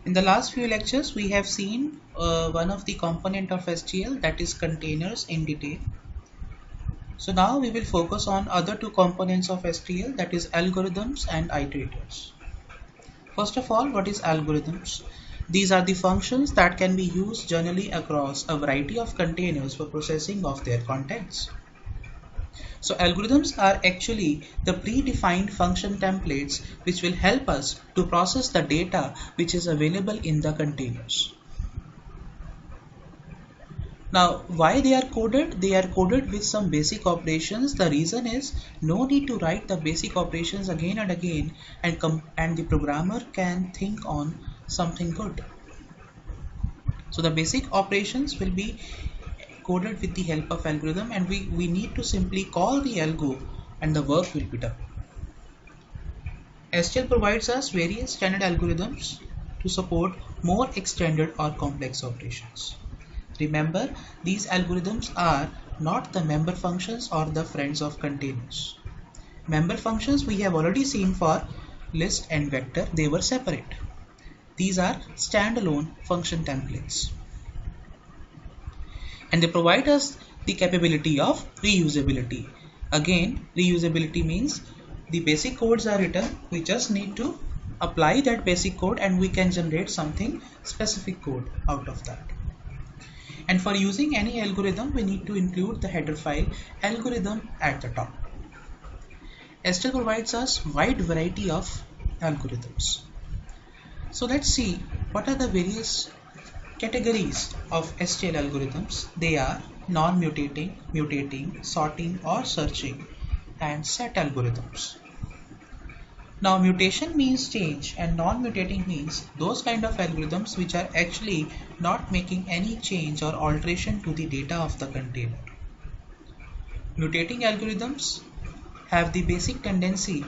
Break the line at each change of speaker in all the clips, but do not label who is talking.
In the last few lectures, we have seen one of the component of STL, that is containers, in detail. So now we will focus on other two components of STL, that is algorithms and iterators. First of all, what is algorithms? These are the functions that can be used generally across a variety of containers for processing of their contents. So algorithms are actually the predefined function templates which will help us to process the data which is available in the containers. Now, why they are coded? They are coded with some basic operations. The reason is no need to write the basic operations again and again, and the programmer can think on something good. So the basic operations will be coded with the help of algorithm, and we need to simply call the algo and the work will be done. STL provides us various standard algorithms to support more extended or complex operations. Remember, these algorithms are not the member functions or the friends of containers. Member functions we have already seen for list and vector, they were separate. These are standalone function templates. And they provide us the capability of reusability. Again, reusability means the basic codes are written, we just need to apply that basic code and we can generate something specific code out of that. And for using any algorithm, we need to include the header file algorithm at the top. STL provides us wide variety of algorithms. So let's see what are the various categories of STL algorithms. They are non-mutating, mutating, sorting or searching, and set algorithms. Now mutation means change and non-mutating means those kind of algorithms which are actually not making any change or alteration to the data of the container. Mutating algorithms have the basic tendency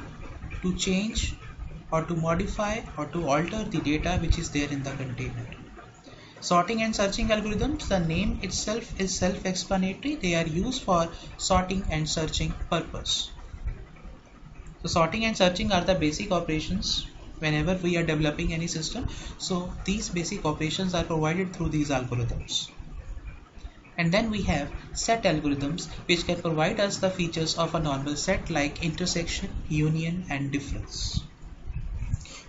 to change or to modify or to alter the data which is there in the container. Sorting and searching algorithms, the name itself is self-explanatory. They are used for sorting and searching purpose. So sorting and searching are the basic operations whenever we are developing any system. So these basic operations are provided through these algorithms. And then we have set algorithms which can provide us the features of a normal set like intersection, union and difference.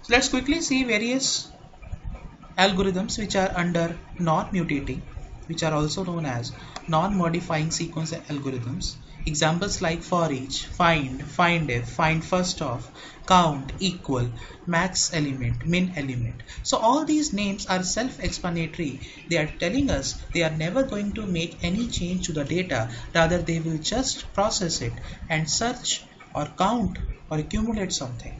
So let's quickly see various algorithms which are under non-mutating, which are also known as non-modifying sequence algorithms. Examples like for each, find, findif, find first of, count, equal, max element, min element. So all these names are self-explanatory. They are telling us they are never going to make any change to the data. Rather, they will just process it and search or count or accumulate something.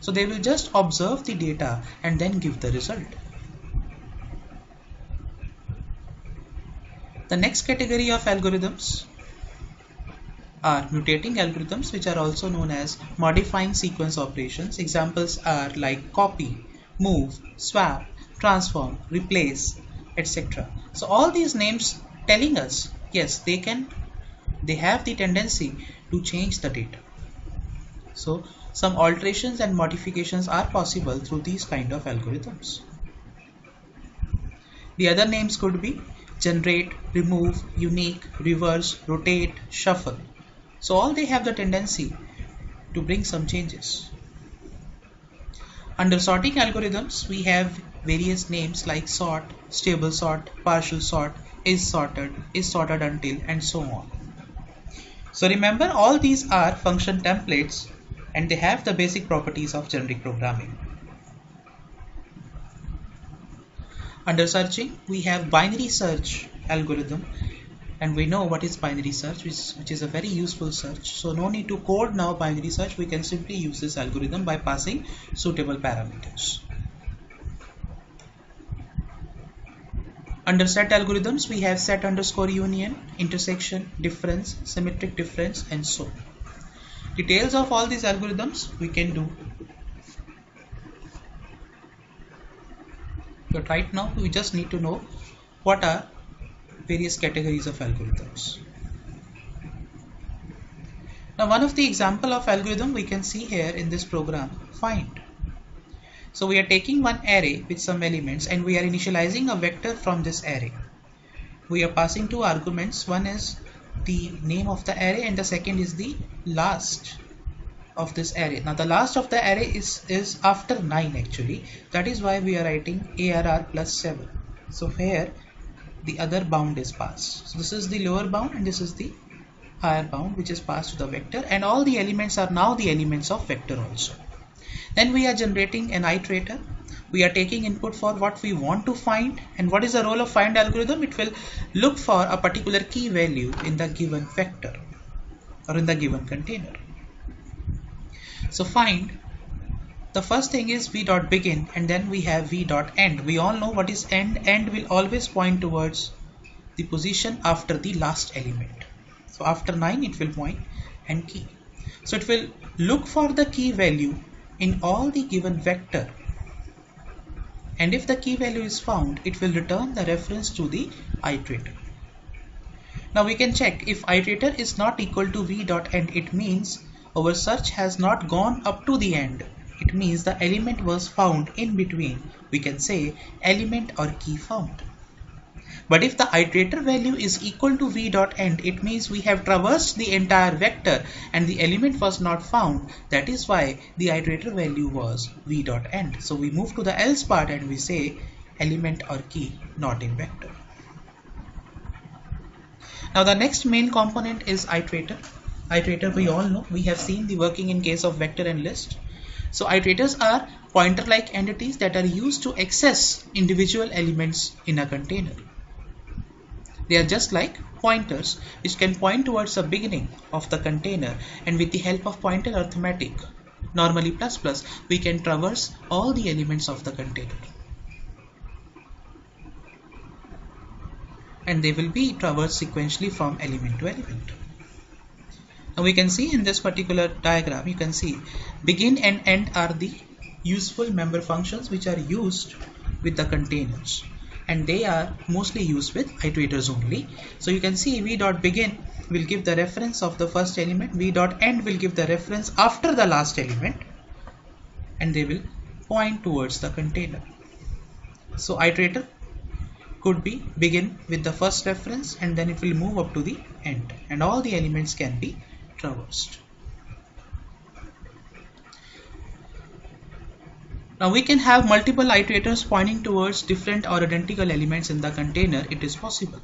So they will just observe the data and then give the result. The next category of algorithms are mutating algorithms, which are also known as modifying sequence operations. Examples are like copy, move, swap, transform, replace, etc. So all these names telling us, yes, they have the tendency to change the data. So some alterations and modifications are possible through these kind of algorithms. The other names could be generate, remove, unique, reverse, rotate, shuffle. So all they have the tendency to bring some changes. Under sorting algorithms, we have various names like sort, stable sort, partial sort, is sorted until, and so on. So remember, all these are function templates and they have the basic properties of generic programming. Under searching, we have binary search algorithm, and we know what is binary search, which is a very useful search. So no need to code now binary search. We can simply use this algorithm by passing suitable parameters. Under set algorithms, we have set underscore union, intersection, difference, symmetric difference, and so on. Details of all these algorithms we can do. But right now we just need to know what are various categories of algorithms. Now one of the example of algorithm we can see here in this program, find. So we are taking one array with some elements and we are initializing a vector from this array. We are passing two arguments. One is the name of the array and the second is the last of this array. Now the last of the array is after 9 actually. That is why we are writing ARR plus 7. So here the other bound is passed. So this is the lower bound and this is the higher bound which is passed to the vector, and all the elements are now the elements of vector also. Then we are generating an iterator. We are taking input for what we want to find, and what is the role of find algorithm? It will look for a particular key value in the given vector or in the given container. So find, the first thing is v.begin and then we have v.end. We all know what is end. End will always point towards the position after the last element. So after 9 it will point and key. So it will look for the key value in all the given vector, and if the key value is found it will return the reference to the iterator. Now we can check if iterator is not equal to v.end, it means our search has not gone up to the end. It means the element was found in between. We can say element or key found. But if the iterator value is equal to v.end, it means we have traversed the entire vector and the element was not found. That is why the iterator value was v.end. So we move to the else part and we say element or key not in vector. Now the next main component is iterator. Iterator we all know, we have seen the working in case of vector and list. So iterators are pointer-like entities that are used to access individual elements in a container. They are just like pointers which can point towards the beginning of the container, and with the help of pointer arithmetic, normally plus, we can traverse all the elements of the container. And they will be traversed sequentially from element to element. Now we can see in this particular diagram, you can see begin and end are the useful member functions which are used with the containers, and they are mostly used with iterators only. So you can see v.begin will give the reference of the first element, v.end will give the reference after the last element, and they will point towards the container. So iterator could be begin with the first reference and then it will move up to the end, and all the elements can be traversed. Now we can have multiple iterators pointing towards different or identical elements in the container. It is possible.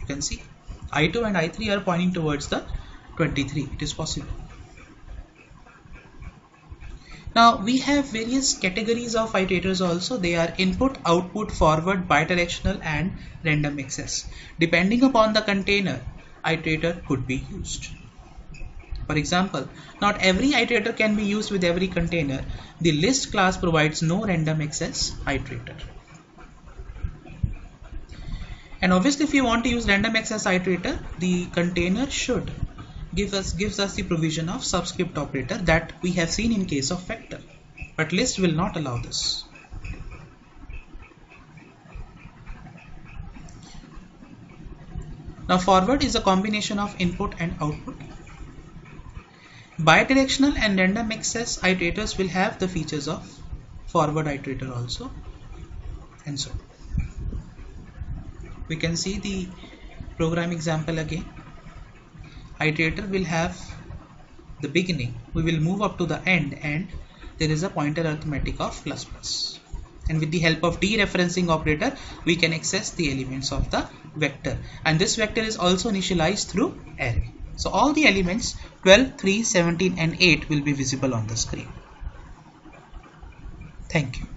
You can see I2 and I3 are pointing towards the 23. It is possible. Now we have various categories of iterators also. They are input, output, forward, bidirectional and random access. Depending upon the container, iterator could be used. For example, not every iterator can be used with every container. The list class provides no random access iterator. And obviously if you want to use random access iterator, the container should gives us the provision of subscript operator that we have seen in case of vector, but list will not allow this. Now forward is a combination of input and output. Bidirectional and random access iterators will have the features of forward iterator also, and so we can see the program example again. Iterator will have the beginning, we will move up to the end, and there is a pointer arithmetic of plus, and with the help of dereferencing operator we can access the elements of the vector, and this vector is also initialized through array. So all the elements 12, 3, 17 and 8 will be visible on the screen. Thank you.